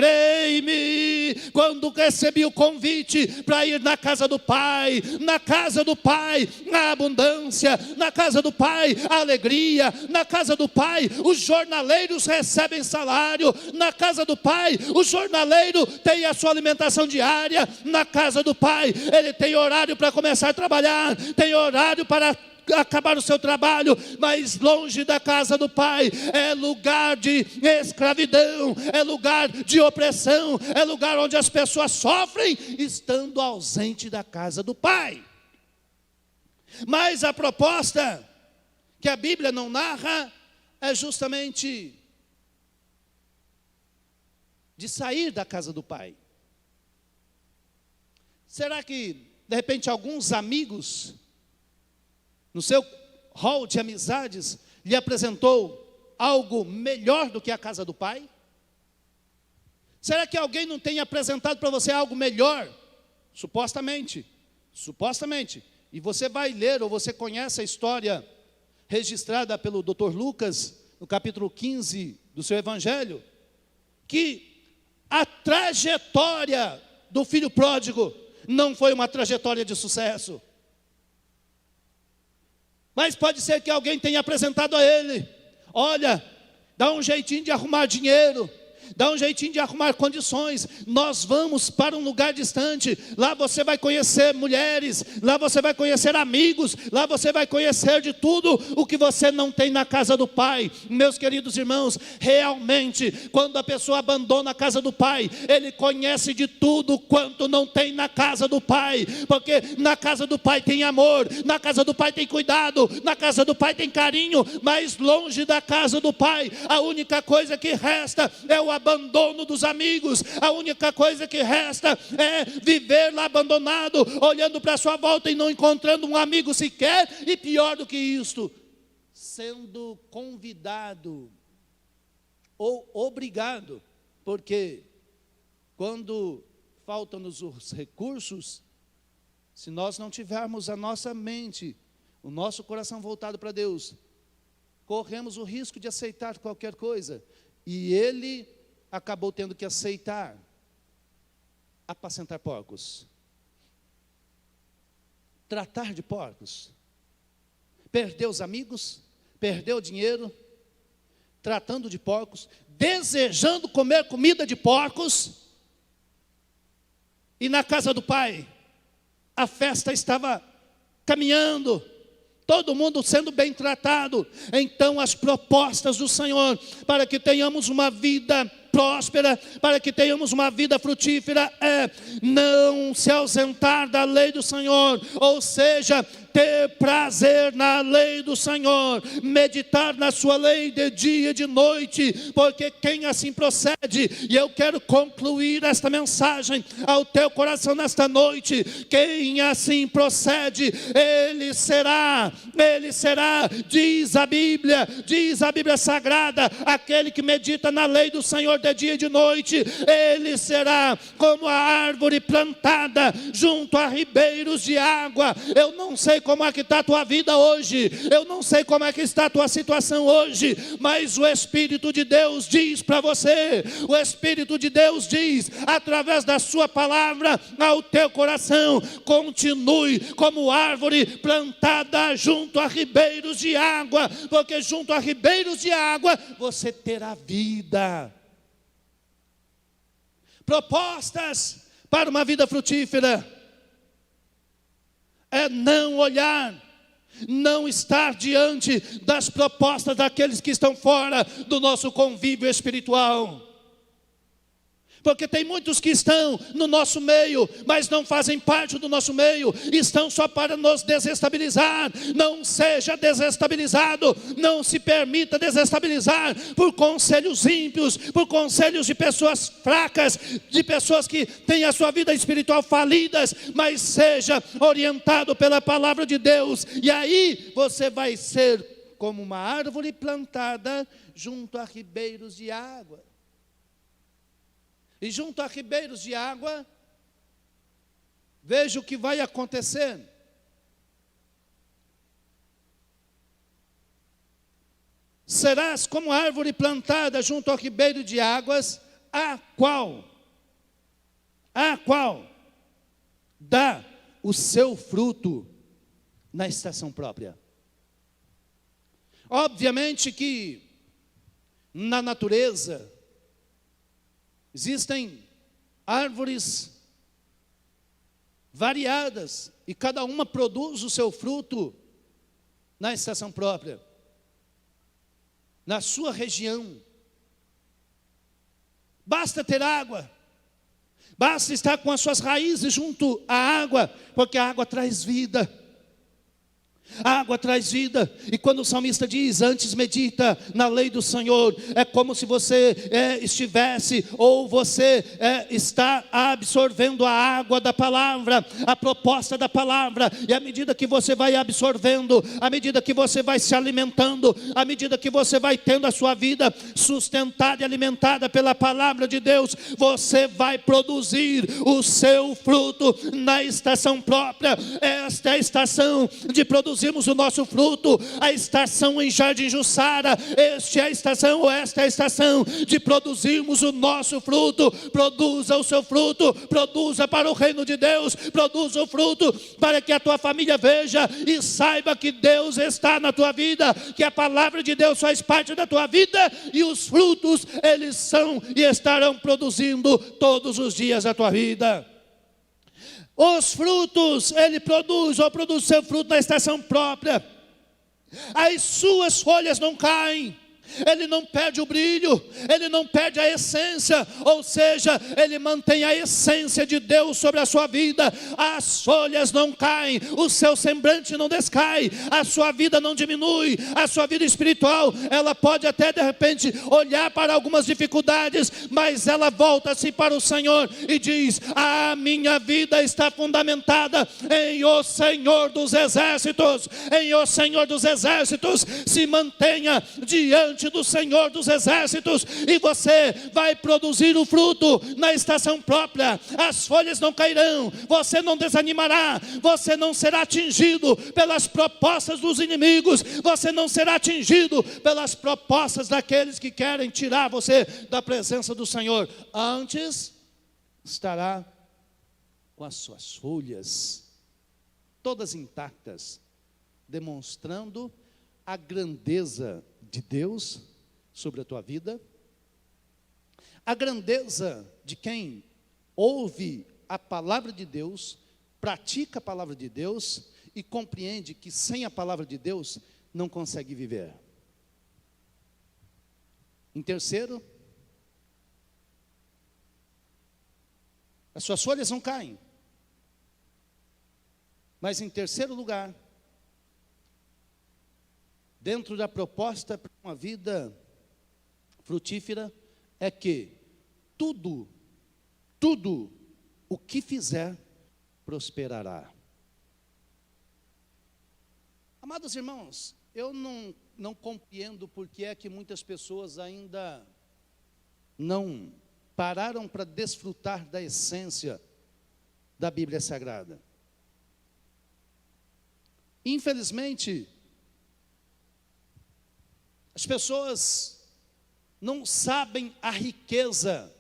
quando recebi o convite para ir na casa do Pai. Na casa do Pai, a abundância, na casa do Pai, a alegria, na casa do Pai, os jornaleiros recebem salário, na casa do Pai, o jornaleiro tem a sua alimentação diária. Na casa do Pai, ele tem horário para começar a trabalhar, tem horário para acabar o seu trabalho, mas longe da casa do Pai é lugar de escravidão, é lugar de opressão, é lugar onde as pessoas sofrem estando ausente da casa do Pai. Mas a proposta que a Bíblia não narra é justamente de sair da casa do Pai. Será que, de repente, alguns amigos, no seu hall de amizades, lhe apresentou algo melhor do que a casa do Pai? Será que alguém não tem apresentado para você algo melhor? Supostamente. E você vai ler, ou você conhece a história registrada pelo Dr. Lucas, no capítulo 15 do seu Evangelho, que a trajetória do filho pródigo não foi uma trajetória de sucesso. Mas pode ser que alguém tenha apresentado a ele, olha, dá um jeitinho de arrumar dinheiro, dá um jeitinho de arrumar condições, nós vamos para um lugar distante, lá você vai conhecer mulheres, lá você vai conhecer amigos, lá você vai conhecer de tudo o que você não tem na casa do Pai. Meus queridos irmãos, realmente, quando a pessoa abandona a casa do Pai, ele conhece de tudo quanto não tem na casa do Pai, porque na casa do Pai tem amor, na casa do Pai tem cuidado, na casa do Pai tem carinho, mas longe da casa do Pai, a única coisa que resta é o abandono dos amigos, a única coisa que resta é viver lá abandonado, olhando para a sua volta e não encontrando um amigo sequer, e pior do que isto, sendo convidado ou obrigado, porque quando faltam-nos os recursos, se nós não tivermos a nossa mente, o nosso coração voltado para Deus, corremos o risco de aceitar qualquer coisa, e ele acabou tendo que aceitar apacentar porcos, tratar de porcos, perdeu os amigos, perdeu o dinheiro, tratando de porcos, desejando comer comida de porcos, e na casa do Pai, a festa estava caminhando, todo mundo sendo bem tratado. Então as propostas do Senhor para que tenhamos uma vida próspera, para que tenhamos uma vida frutífera, é não se ausentar da lei do Senhor, ou seja, ter prazer na lei do Senhor, meditar na sua lei de dia e de noite, porque quem assim procede, e eu quero concluir esta mensagem ao teu coração nesta noite, quem assim procede, ele será, diz a Bíblia Sagrada, aquele que medita na lei do Senhor de dia e de noite, ele será como a árvore plantada junto a ribeiros de água. Eu não sei como é que está a tua vida hoje, eu não sei como é que está a tua situação hoje, mas o Espírito de Deus diz para você, o Espírito de Deus diz, através da sua palavra, ao teu coração, continue como árvore plantada junto a ribeiros de água, porque junto a ribeiros de água, você terá vida. Propostas para uma vida frutífera é não olhar, não estar diante das propostas daqueles que estão fora do nosso convívio espiritual. Porque tem muitos que estão no nosso meio, mas não fazem parte do nosso meio, estão só para nos desestabilizar. Não seja desestabilizado, não se permita desestabilizar por conselhos ímpios, por conselhos de pessoas fracas, de pessoas que têm a sua vida espiritual falidas, mas seja orientado pela palavra de Deus, e aí você vai ser como uma árvore plantada junto a ribeiros de água. E junto a ribeiros de água, veja o que vai acontecer. Serás como árvore plantada junto ao ribeiro de águas, a qual dá o seu fruto na estação própria. Obviamente que na natureza existem árvores variadas e cada uma produz o seu fruto na estação própria, na sua região. Basta ter água, basta estar com as suas raízes junto à água, porque a água traz vida. A água traz vida, e quando o salmista diz, antes medita na lei do Senhor, é como se você estivesse, ou você está absorvendo a água da palavra, a proposta da palavra, e à medida que você vai absorvendo, à medida que você vai se alimentando, à medida que você vai tendo a sua vida sustentada e alimentada pela palavra de Deus, você vai produzir o seu fruto na estação própria. Esta é a estação de produzirmos o nosso fruto, a estação em Jardim Jussara. Esta é a estação de produzirmos o nosso fruto. Produza o seu fruto, produza para o reino de Deus, produza o fruto para que a tua família veja e saiba que Deus está na tua vida, que a palavra de Deus faz parte da tua vida, e os frutos, eles são e estarão produzindo todos os dias da tua vida. Os frutos, ele produz seu fruto na estação própria. As suas folhas não caem. Ele não perde o brilho, ele não perde a essência, ou seja, ele mantém a essência de Deus sobre a sua vida. As folhas não caem, o seu semblante não descai, a sua vida não diminui, a sua vida espiritual, ela pode até de repente olhar para algumas dificuldades, mas ela volta-se para o Senhor e diz, a minha vida está fundamentada em o Senhor dos Exércitos, em o Senhor dos Exércitos. Se mantenha diante do Senhor dos Exércitos, e você vai produzir o fruto na estação própria. As folhas não cairão, você não desanimará, você não será atingido pelas propostas dos inimigos, você não será atingido pelas propostas daqueles que querem tirar você da presença do Senhor. Antes, estará com as suas folhas todas intactas, demonstrando a grandeza de Deus sobre a tua vida, a grandeza de quem ouve a palavra de Deus, pratica a palavra de Deus e compreende que sem a palavra de Deus não consegue viver. Em terceiro, as suas folhas não caem, mas em terceiro lugar, dentro da proposta para uma vida frutífera, é que tudo o que fizer prosperará. Amados irmãos, eu não compreendo porque é que muitas pessoas ainda não pararam para desfrutar da essência da Bíblia Sagrada. Infelizmente, as pessoas não sabem a riqueza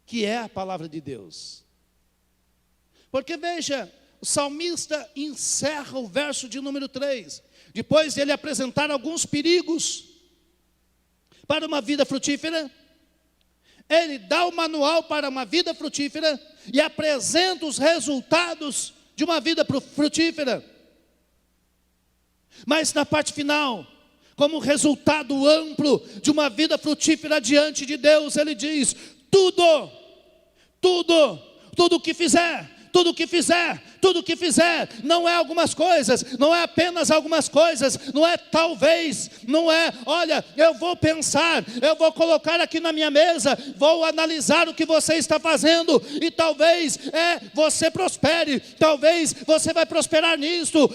que é a palavra de Deus. Porque veja, o salmista encerra o verso de número 3, depois de ele apresentar alguns perigos para uma vida frutífera, ele dá o manual para uma vida frutífera e apresenta os resultados de uma vida frutífera. Mas na parte final, como resultado amplo de uma vida frutífera diante de Deus, ele diz, tudo, tudo, tudo que fizer, tudo que fizer, tudo que fizer, não é algumas coisas, não é apenas algumas coisas, não é talvez, não é, olha, eu vou pensar, eu vou colocar aqui na minha mesa, vou analisar o que você está fazendo, e talvez você prospere, talvez você vai prosperar nisso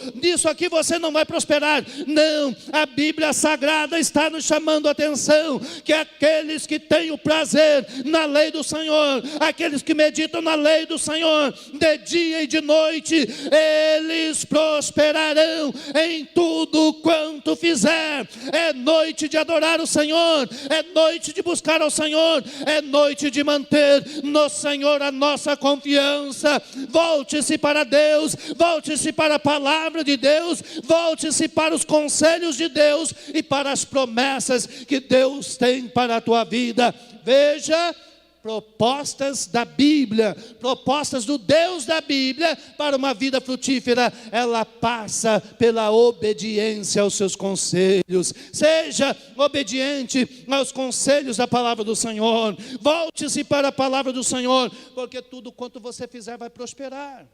aqui você não vai prosperar. Não, a Bíblia Sagrada está nos chamando a atenção, que aqueles que têm o prazer na lei do Senhor, aqueles que meditam na lei do Senhor, de dia e de noite, eles prosperarão em tudo quanto fizer. É noite de adorar o Senhor, é noite de buscar ao Senhor, é noite de manter no Senhor a nossa confiança. Volte-se para Deus, volte-se para a palavra de Deus, volte-se para os conselhos de Deus e para as promessas que Deus tem para a tua vida. Veja, propostas da Bíblia, propostas do Deus da Bíblia para uma vida frutífera, ela passa pela obediência aos seus conselhos. Seja obediente aos conselhos da palavra do Senhor, volte-se para a palavra do Senhor, porque tudo quanto você fizer vai prosperar.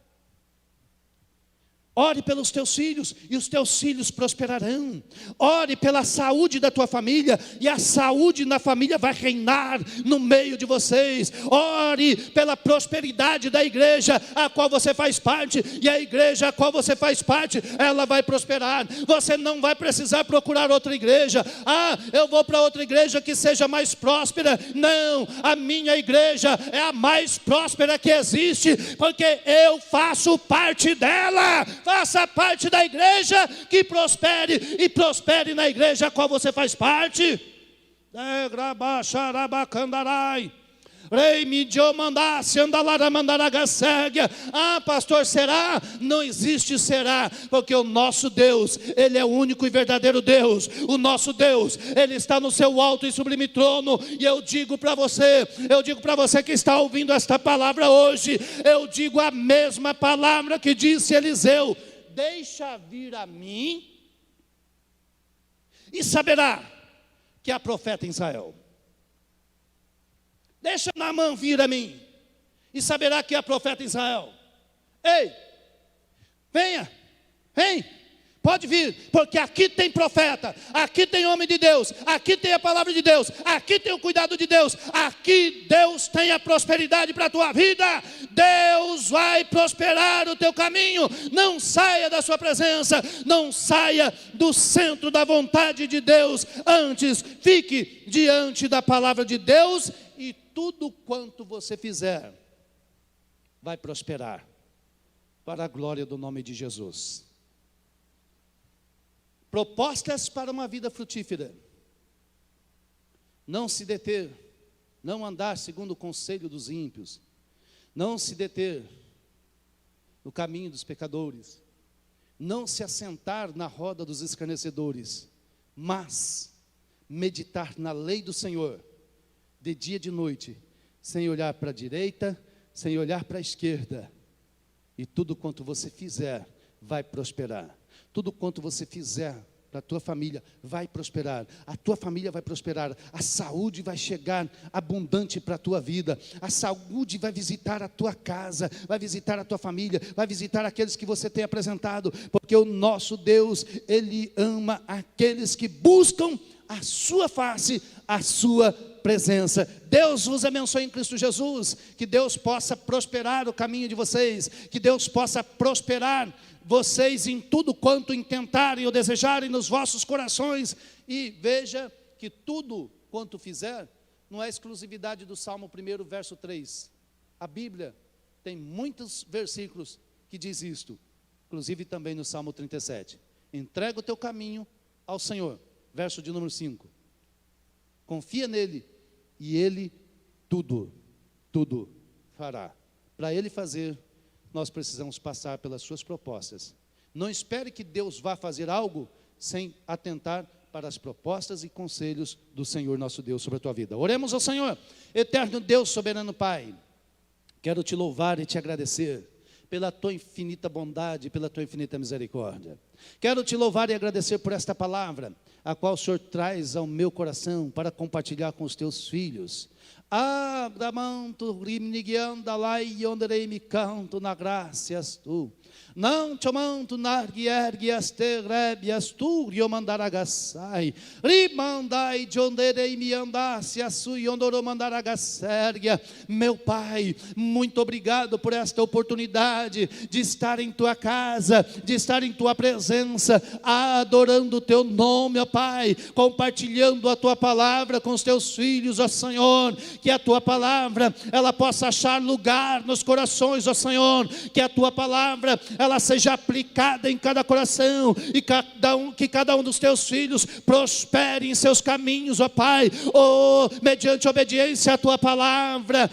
Ore pelos teus filhos, e os teus filhos prosperarão. Ore pela saúde da tua família, e a saúde na família vai reinar no meio de vocês. Ore pela prosperidade da igreja a qual você faz parte, e a igreja a qual você faz parte, ela vai prosperar. Você não vai precisar procurar outra igreja. Eu vou para outra igreja que seja mais próspera. Não, a minha igreja é a mais próspera que existe, porque eu faço parte dela. Faça parte da igreja que prospere, e prospere na igreja a qual você faz parte. Pastor, será? Não existe será, porque o nosso Deus, Ele é o único e verdadeiro Deus. O nosso Deus, Ele está no seu alto e sublime trono. E eu digo para você que está ouvindo esta palavra hoje, eu digo a mesma palavra que disse Eliseu: deixa vir a mim, e saberá que há profeta em Israel. Deixa Naamã vir a mim, e saberá que há profeta em Israel. Ei, venha, vem, pode vir, porque aqui tem profeta, aqui tem homem de Deus, aqui tem a palavra de Deus, aqui tem o cuidado de Deus, aqui Deus tem a prosperidade para a tua vida. Deus vai prosperar o teu caminho. Não saia da sua presença, não saia do centro da vontade de Deus. Antes, fique diante da palavra de Deus, e tudo quanto você fizer vai prosperar para a glória do nome de Jesus. Propostas para uma vida frutífera: não se deter, não andar segundo o conselho dos ímpios, não se deter no caminho dos pecadores, não se assentar na roda dos escarnecedores, mas meditar na lei do Senhor, de dia e de noite, sem olhar para a direita, sem olhar para a esquerda. E tudo quanto você fizer vai prosperar. Tudo quanto você fizer para a tua família vai prosperar. A tua família vai prosperar. A saúde vai chegar abundante para a tua vida. A saúde vai visitar a tua casa, vai visitar a tua família, vai visitar aqueles que você tem apresentado, porque o nosso Deus, Ele ama aqueles que buscam a sua face, a sua presença. Deus vos abençoe em Cristo Jesus. Que Deus possa prosperar o caminho de vocês, que Deus possa prosperar vocês em tudo quanto intentarem ou desejarem nos vossos corações. E veja que tudo quanto fizer não é exclusividade do Salmo 1, verso 3. A Bíblia tem muitos versículos que diz isto, inclusive também no Salmo 37. Entrega o teu caminho ao Senhor, verso de número 5. Confia nele, e ele tudo fará. Para ele fazer, nós precisamos passar pelas suas propostas. Não espere que Deus vá fazer algo sem atentar para as propostas e conselhos do Senhor nosso Deus sobre a tua vida. Oremos ao Senhor. Eterno Deus, soberano Pai, quero te louvar e te agradecer pela tua infinita bondade, pela tua infinita misericórdia. Quero te louvar e agradecer por esta palavra, a qual o Senhor traz ao meu coração para compartilhar com os teus filhos. Abramanto rimnigianda lai yonderei me canto na graças tu. Não te manto narguerguias te rebias tu riomandaragasai. Rimandai jonderei me andasse a su yondoromandaragasérgia. Meu Pai, muito obrigado por esta oportunidade de estar em tua casa, de estar em tua presença, adorando o teu nome, ó Pai, compartilhando a tua palavra com os teus filhos, ó Senhor. Que a tua palavra, ela possa achar lugar nos corações, ó Senhor. Que a tua palavra, ela seja aplicada em cada coração, e que cada um dos teus filhos prospere em seus caminhos, ó Pai, mediante obediência à tua palavra.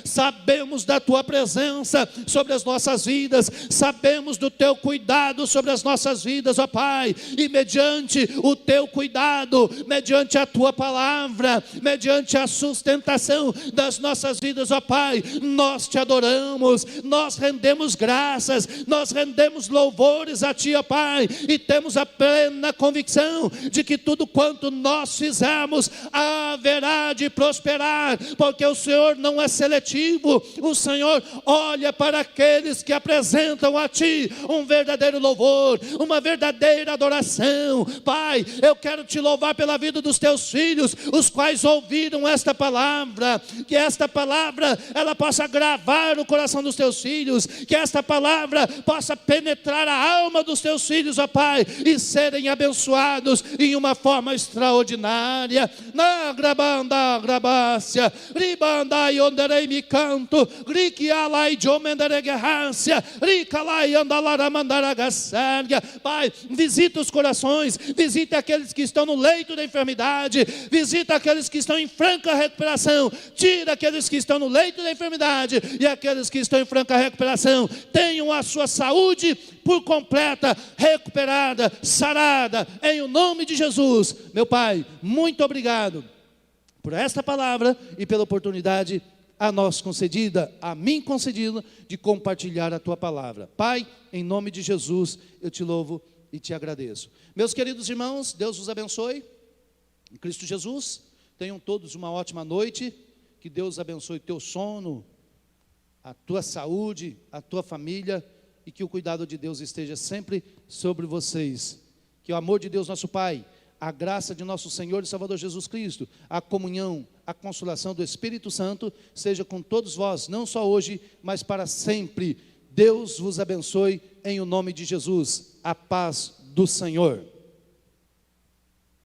Sabemos da tua presença sobre as nossas vidas, sabemos do teu cuidado sobre as nossas vidas, ó Pai, e mediante o teu cuidado, mediante a tua palavra, mediante a sustentação das nossas vidas, ó Pai, nós te adoramos, nós rendemos graças, nós rendemos louvores a ti, ó Pai, e temos a plena convicção de que tudo quanto nós fizermos haverá de prosperar, porque o Senhor não é seletivo, o Senhor olha para aqueles que apresentam a ti um verdadeiro louvor, uma verdadeira adoração. Pai, eu quero te louvar pela vida dos teus filhos, os quais ouviram esta palavra, que esta palavra ela possa gravar no coração dos teus filhos, que esta palavra possa penetrar a alma dos teus filhos, ó Pai, e serem abençoados em uma forma extraordinária. Na grabanda grabácia, ribanda yonderei me canto, griquialai jomendereguerrácia, ricalai andalaramandaragasséria. Pai, visita os corações, visita aqueles que estão no leito da enfermidade, visita aqueles que estão em franca recuperação, tira aqueles que estão no leito da enfermidade, e aqueles que estão em franca recuperação tenham a sua saúde por completa, recuperada, sarada, em o nome de Jesus. Meu Pai, muito obrigado por esta palavra e pela oportunidade a nós concedida, a mim concedida, de compartilhar a tua palavra. Pai, em nome de Jesus, eu te louvo e te agradeço. Meus queridos irmãos, Deus os abençoe em Cristo Jesus. Tenham todos uma ótima noite. Que Deus abençoe o teu sono, a tua saúde, a tua família, e que o cuidado de Deus esteja sempre sobre vocês. Que o amor de Deus nosso Pai, a graça de nosso Senhor e Salvador Jesus Cristo, a comunhão, a consolação do Espírito Santo seja com todos vós, não só hoje, mas para sempre. Deus vos abençoe em o nome de Jesus. A paz do Senhor.